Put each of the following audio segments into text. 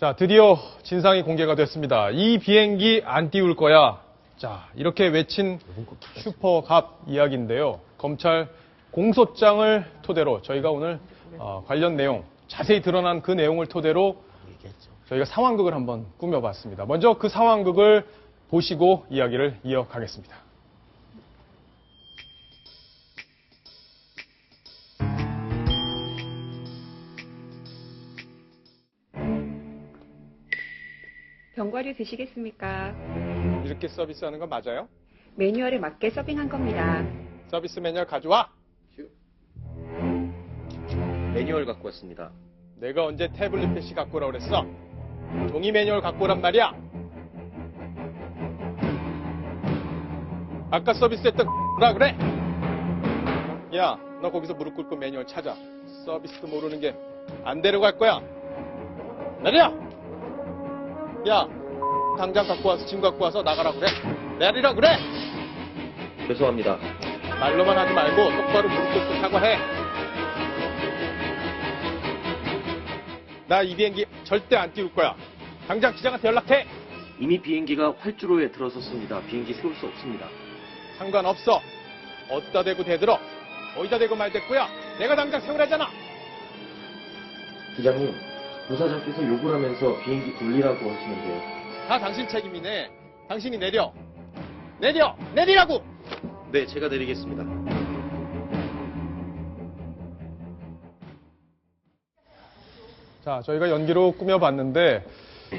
자, 드디어 진상이 공개가 됐습니다. 이 비행기 안 띄울 거야. 자, 이렇게 외친 슈퍼갑 이야기인데요. 검찰 공소장을 토대로 저희가 오늘 관련 내용, 자세히 드러난 그 내용을 토대로 저희가 상황극을 한번 꾸며봤습니다. 먼저 그 상황극을 보시고 이야기를 이어가겠습니다. 병과류 드시겠습니까? 이렇게 서비스하는 건 맞아요? 매뉴얼에 맞게 서빙한 겁니다. 서비스 매뉴얼 가져와! 매뉴얼 갖고 왔습니다. 내가 언제 태블릿 PC 갖고 오라고 그랬어? 종이 매뉴얼 갖고 오란 말이야! 아까 서비스했던 라 그래? 야, 너 거기서 무릎 꿇고 매뉴얼 찾아. 서비스도 모르는 게 안 데려갈 거야. 내려! 야, 당장 갖고 와서 짐 갖고 와서 나가라 그래. 내리라 그래. 죄송합니다. 말로만 하지 말고 똑바로 무릎 꿇고 사과해. 나 이 비행기 절대 안 띄울 거야. 당장 기장한테 연락해. 이미 비행기가 활주로에 들어섰습니다. 비행기 세울 수 없습니다. 상관없어. 어디다 대고 대들어. 어디다 대고 말대꾸야. 내가 당장 세우라잖아. 기장님, 부사장께서 욕을 하면서 비행기 돌리라고 하시는데요. 다 당신 책임이네. 당신이 내려. 내려! 내리라고! 네, 제가 내리겠습니다. 자, 저희가 연기로 꾸며봤는데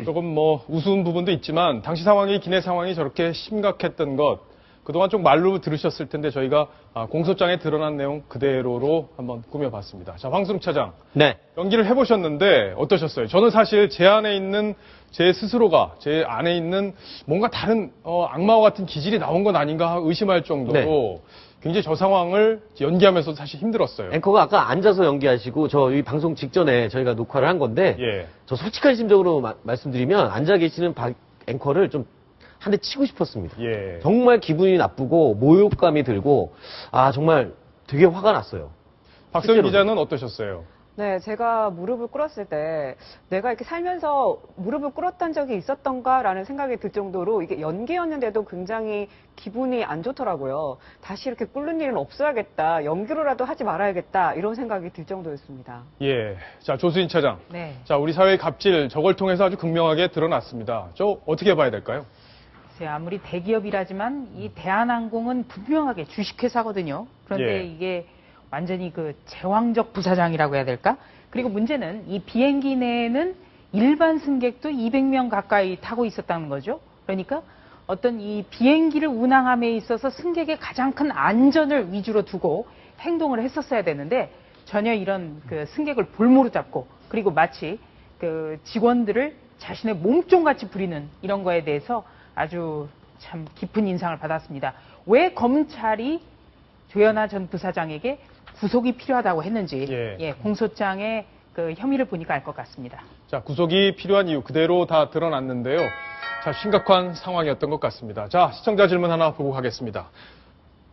조금 우스운 부분도 있지만 당시 상황이, 기내 상황이 저렇게 심각했던 것, 그동안 좀 말로 들으셨을 텐데 저희가 공소장에 드러난 내용 그대로로 한번 꾸며봤습니다. 자, 황승 차장. 네. 연기를 해보셨는데 어떠셨어요? 저는 사실 제 안에 있는 제 스스로가 제 안에 있는 뭔가 다른 악마와 같은 기질이 나온 건 아닌가 의심할 정도로 굉장히 저 상황을 연기하면서 사실 힘들었어요. 앵커가 아까 앉아서 연기하시고 저희 방송 직전에 저희가 녹화를 한 건데 저 솔직한 심정으로 말씀드리면 앉아 계시는 앵커를 좀 한 대 치고 싶었습니다. 정말 기분이 나쁘고 모욕감이 들고 정말 되게 화가 났어요. 박소연 기자는 어떠셨어요? 네, 제가 무릎을 꿇었을 때 내가 이렇게 살면서 무릎을 꿇었던 적이 있었던가라는 생각이 들 정도로 이게 연기였는데도 굉장히 기분이 안 좋더라고요. 다시 이렇게 꿇는 일은 없어야겠다. 연기로라도 하지 말아야겠다. 이런 생각이 들 정도였습니다. 예. 자, 조수인 차장. 네. 자, 우리 사회의 갑질 저걸 통해서 아주 극명하게 드러났습니다. 저 어떻게 봐야 될까요? 아무리 대기업이라지만 이 대한항공은 분명하게 주식회사거든요. 그런데 이게 완전히 그 제왕적 부사장이라고 해야 될까? 그리고 문제는 이 비행기 내에는 일반 승객도 200명 가까이 타고 있었다는 거죠. 그러니까 어떤 이 비행기를 운항함에 있어서 승객의 가장 큰 안전을 위주로 두고 행동을 했었어야 되는데 전혀 이런 그 승객을 볼모로 잡고 그리고 마치 그 직원들을 자신의 몸종같이 부리는 이런 거에 대해서 아주 참 깊은 인상을 받았습니다. 왜 검찰이 조현아 전 부사장에게 구속이 필요하다고 했는지 공소장의 그 혐의를 보니까 알 것 같습니다. 자, 구속이 필요한 이유 그대로 다 드러났는데요. 자, 심각한 상황이었던 것 같습니다. 자, 시청자 질문 하나 보고 가겠습니다.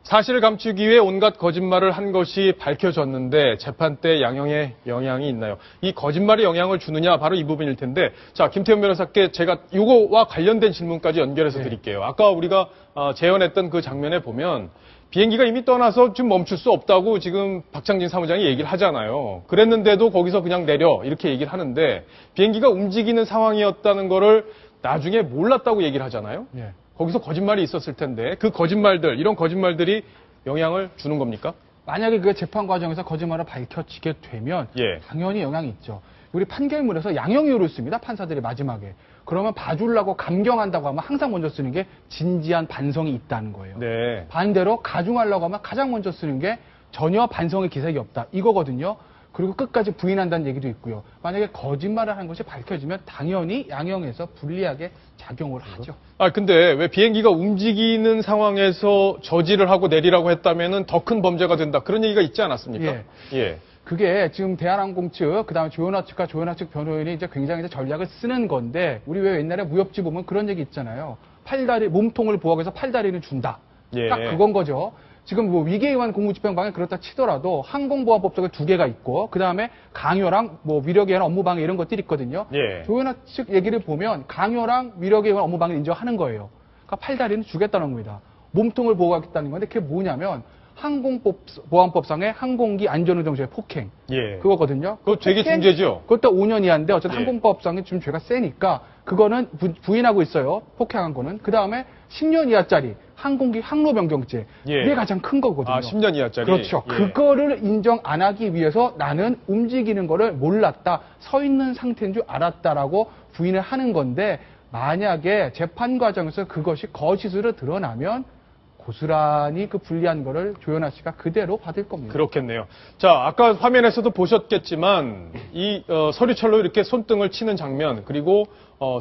사실을 감추기 위해 온갖 거짓말을 한 것이 밝혀졌는데 재판 때 양형에 영향이 있나요? 이 거짓말이 영향을 주느냐 바로 이 부분일 텐데 자, 김태현 변호사께 제가 이거와 관련된 질문까지 연결해서 드릴게요. 아까 우리가 재연했던 그 장면에 보면 비행기가 이미 떠나서 지금 멈출 수 없다고 지금 박창진 사무장이 얘기를 하잖아요. 그랬는데도 거기서 그냥 내려 이렇게 얘기를 하는데 비행기가 움직이는 상황이었다는 거를 나중에 몰랐다고 얘기를 하잖아요. 거기서 거짓말이 있었을 텐데 그 거짓말들, 이런 거짓말들이 영향을 주는 겁니까? 만약에 그 재판 과정에서 거짓말을 밝혀지게 되면 당연히 영향이 있죠. 우리 판결문에서 양형이유를 씁니다. 판사들이 마지막에. 그러면 봐주려고 감경한다고 하면 항상 먼저 쓰는 게 진지한 반성이 있다는 거예요. 반대로 가중하려고 하면 가장 먼저 쓰는 게 전혀 반성의 기색이 없다. 이거거든요. 그리고 끝까지 부인한다는 얘기도 있고요. 만약에 거짓말을 한 것이 밝혀지면 당연히 양형에서 불리하게 작용을 하죠. 근데 왜 비행기가 움직이는 상황에서 저지를 하고 내리라고 했다면은 더 큰 범죄가 된다. 그런 얘기가 있지 않았습니까? 그게 지금 대한항공 측, 그 다음에 조현아 측과 조현아 측 변호인이 이제 굉장히 이제 전략을 쓰는 건데, 우리 왜 옛날에 무협지 보면 그런 얘기 있잖아요. 팔다리, 몸통을 보호하기 위해서 팔다리는 준다. 딱 그건 거죠. 지금 뭐 위계위반 공무집행방해 그렇다 치더라도 항공보안법적에 2개가 있고 그 다음에 강요랑 뭐 위력위반 업무방해 이런 것들이 있거든요. 예. 조현아 측 얘기를 보면 강요랑 위력위반 업무방해 인정하는 거예요. 그러니까 팔다리는 주겠다는 겁니다. 몸통을 보호하겠다는 건데 그게 뭐냐면 항공보안법상의 항공기 안전운전죄 폭행 예. 그거거든요. 그거 되게 폭행, 중죄죠. 그것도 5년 이하인데 어쨌든 예. 항공법상에 좀 죄가 세니까 그거는 부인하고 있어요. 폭행한 거는. 그 다음에 10년 이하짜리 항공기 항로변경죄 예. 이게 가장 큰 거거든요. 아, 10년 이하짜리. 그렇죠. 예. 그거를 인정 안 하기 위해서 나는 움직이는 거를 몰랐다. 서 있는 상태인 줄 알았다라고 부인을 하는 건데 만약에 재판 과정에서 그것이 거짓으로 드러나면 고스란히 그 불리한 거를 조현아 씨가 그대로 받을 겁니다. 그렇겠네요. 자, 아까 화면에서도 보셨겠지만 이 서류철로 이렇게 손등을 치는 장면 그리고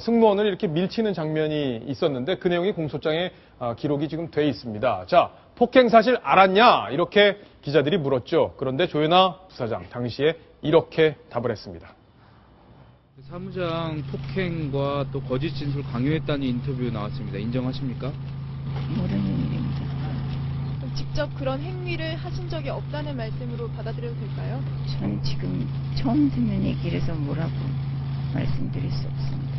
승무원을 이렇게 밀치는 장면이 있었는데 그 내용이 공소장에 기록이 지금 돼 있습니다. 자, 폭행 사실 알았냐? 이렇게 기자들이 물었죠. 그런데 조현아 부사장 당시에 이렇게 답을 했습니다. 사무장 폭행과 또 거짓 진술 강요했다는 인터뷰 나왔습니다. 인정하십니까? 모르는 일입니다. 직접 그런 행위를 하신 적이 없다는 말씀으로 받아들여도 될까요? 저는 지금 처음 듣는 얘기라서 뭐라고 말씀드릴 수 없습니다.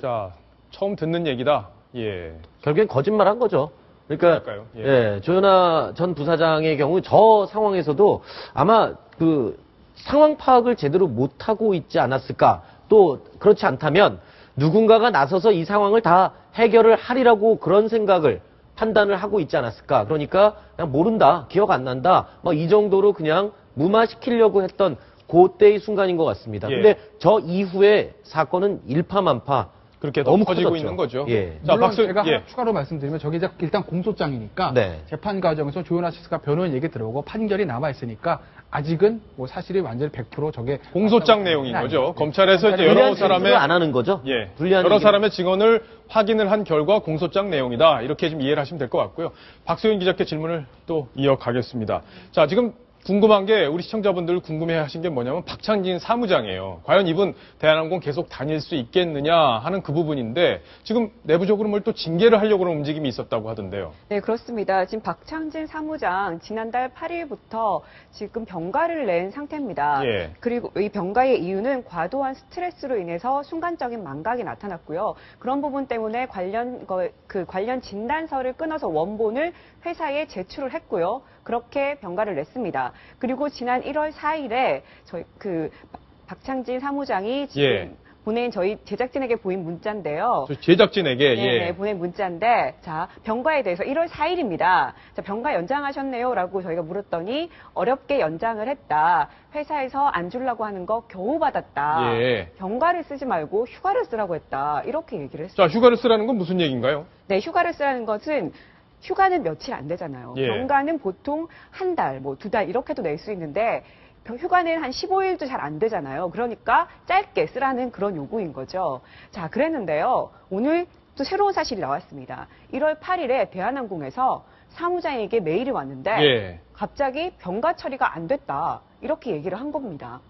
자, 처음 듣는 얘기다. 예. 결국엔 거짓말한 거죠. 그러니까 그럴까요? 예. 예, 조현아 전 부사장의 경우 저 상황에서도 아마 그 상황 파악을 제대로 못하고 있지 않았을까. 또 그렇지 않다면 누군가가 나서서 이 상황을 다 해결을 하리라고 그런 생각을 판단을 하고 있지 않았을까. 그러니까 그냥 모른다, 기억 안 난다, 뭐 이 정도로 그냥 무마시키려고 했던 그때의 순간인 것 같습니다. 예. 근데 저 이후에 사건은 일파만파 그렇게 너무 커지고 커졌죠. 있는 거죠. 예. 자, 물론 박수. 제가 예. 하나 추가로 말씀드리면 저게 이제 일단 공소장이니까 네. 재판 과정에서 조현아 씨가 변호인 얘기 들어오고 판결이 남아 있으니까 아직은 뭐 사실이 완전히 100% 저게 공소장 내용인 거죠. 검찰에서 이제 여러 불리한 사람의 진술을 안 하는 거죠. 예, 불리한 여러 얘기. 사람의 증언을 확인을 한 결과 공소장 내용이다. 이렇게 좀 이해를 하시면 될 것 같고요. 박소연 기자께 질문을 또 이어가겠습니다. 자, 지금 궁금한 게 우리 시청자분들 궁금해하신 게 뭐냐면 박창진 사무장이에요. 과연 이분 대한항공 계속 다닐 수 있겠느냐 하는 그 부분인데 지금 내부적으로 뭘 또 징계를 하려고 하는 움직임이 있었다고 하던데요. 네, 그렇습니다. 지금 박창진 사무장 지난달 8일부터 지금 병가를 낸 상태입니다. 예. 그리고 이 병가의 이유는 과도한 스트레스로 인해서 순간적인 망각이 나타났고요. 그런 부분 때문에 관련 진단서를 끊어서 원본을 회사에 제출을 했고요. 그렇게 병가를 냈습니다. 그리고 지난 1월 4일에 저희 박창진 사무장이 지금 예. 보낸 저희 제작진에게 보인 문자인데요. 저 제작진에게 네, 예. 보낸 문자인데, 자, 병가에 대해서 1월 4일입니다. 자, 병가 연장하셨네요? 라고 저희가 물었더니, 어렵게 연장을 했다. 회사에서 안 주려고 하는 거 겨우 받았다. 예. 병가를 쓰지 말고 휴가를 쓰라고 했다. 이렇게 얘기를 했어요. 자, 휴가를 쓰라는 건 무슨 얘기인가요? 네, 휴가를 쓰라는 것은 휴가는 며칠 안 되잖아요. 예. 병가는 보통 한 달, 뭐 2달 이렇게도 낼 수 있는데 휴가는 한 15일도 잘 안 되잖아요. 그러니까 짧게 쓰라는 그런 요구인 거죠. 자, 그랬는데요. 오늘 또 새로운 사실이 나왔습니다. 1월 8일에 대한항공에서 사무장에게 메일이 왔는데 예. 갑자기 병가 처리가 안 됐다. 이렇게 얘기를 한 겁니다.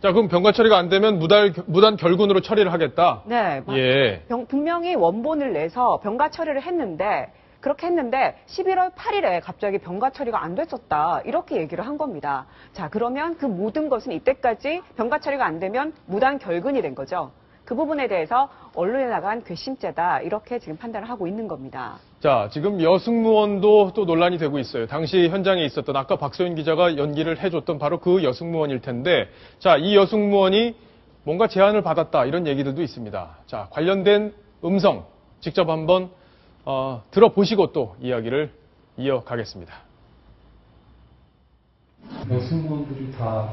자, 그럼 병가 처리가 안 되면 무단 결근으로 처리를 하겠다. 네. 예. 분명히 원본을 내서 병가 처리를 했는데 그렇게 했는데 11월 8일에 갑자기 병가 처리가 안 됐었다. 이렇게 얘기를 한 겁니다. 자, 그러면 그 모든 것은 이때까지 병가 처리가 안 되면 무단 결근이 된 거죠. 그 부분에 대해서 언론에 나간 괘씸죄다. 이렇게 지금 판단을 하고 있는 겁니다. 자, 지금 여승무원도 또 논란이 되고 있어요. 당시 현장에 있었던 아까 박소연 기자가 연기를 해줬던 바로 그 여승무원일 텐데, 자, 이 여승무원이 뭔가 제안을 받았다 이런 얘기들도 있습니다. 자, 관련된 음성 직접 한번 들어보시고 또 이야기를 이어가겠습니다. 여승무원들이 다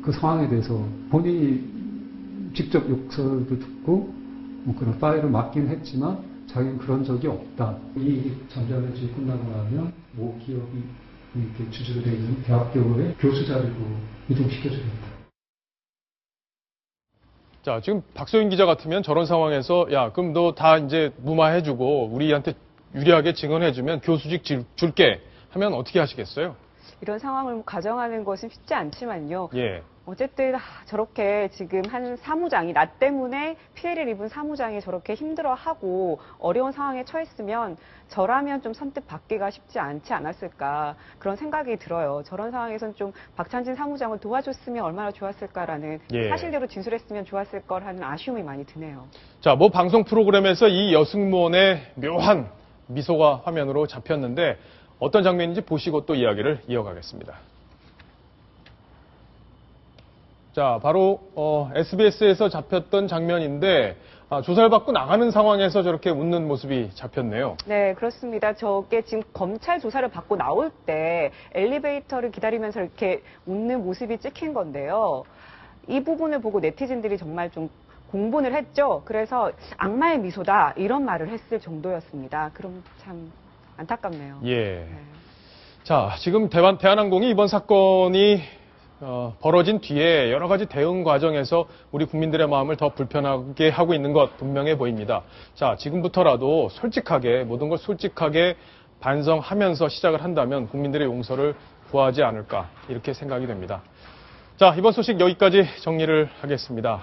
그 상황에 대해서 본인이 직접 욕설도 듣고 뭐 그런 파일을 맡긴 했지만 자기는 그런 적이 없다. 이 전자레인지 끝나고 나면 모 기업이 이렇게 주주로 되어 있는 대학교의 교수 자리로 이동시켜주겠다. 자, 지금 박소연 기자 같으면 저런 상황에서 야, 그럼 너 다 이제 무마해주고 우리한테 유리하게 증언해주면 교수직 줄게 하면 어떻게 하시겠어요? 이런 상황을 가정하는 것은 쉽지 않지만요. 예. 어쨌든 저렇게 지금 한 사무장이 나 때문에 피해를 입은 사무장이 저렇게 힘들어하고 어려운 상황에 처했으면 저라면 좀 선뜻 받기가 쉽지 않지 않았을까 그런 생각이 들어요. 저런 상황에선 좀 박찬진 사무장을 도와줬으면 얼마나 좋았을까라는 사실대로 진술했으면 좋았을 거라는 아쉬움이 많이 드네요. 자, 뭐 방송 프로그램에서 이 여승무원의 묘한 미소가 화면으로 잡혔는데 어떤 장면인지 보시고 또 이야기를 이어가겠습니다. 자, 바로 SBS에서 잡혔던 장면인데 조사를 받고 나가는 상황에서 저렇게 웃는 모습이 잡혔네요. 네, 그렇습니다. 저게 지금 검찰 조사를 받고 나올 때 엘리베이터를 기다리면서 이렇게 웃는 모습이 찍힌 건데요. 이 부분을 보고 네티즌들이 정말 좀 공분을 했죠. 그래서 악마의 미소다 이런 말을 했을 정도였습니다. 그럼 참 안타깝네요. 예. 네. 자, 지금 대한항공이 이번 사건이 벌어진 뒤에 여러 가지 대응 과정에서 우리 국민들의 마음을 더 불편하게 하고 있는 것 분명해 보입니다. 자, 지금부터라도 솔직하게 모든 걸 솔직하게 반성하면서 시작을 한다면 국민들의 용서를 구하지 않을까 이렇게 생각이 됩니다. 자, 이번 소식 여기까지 정리를 하겠습니다.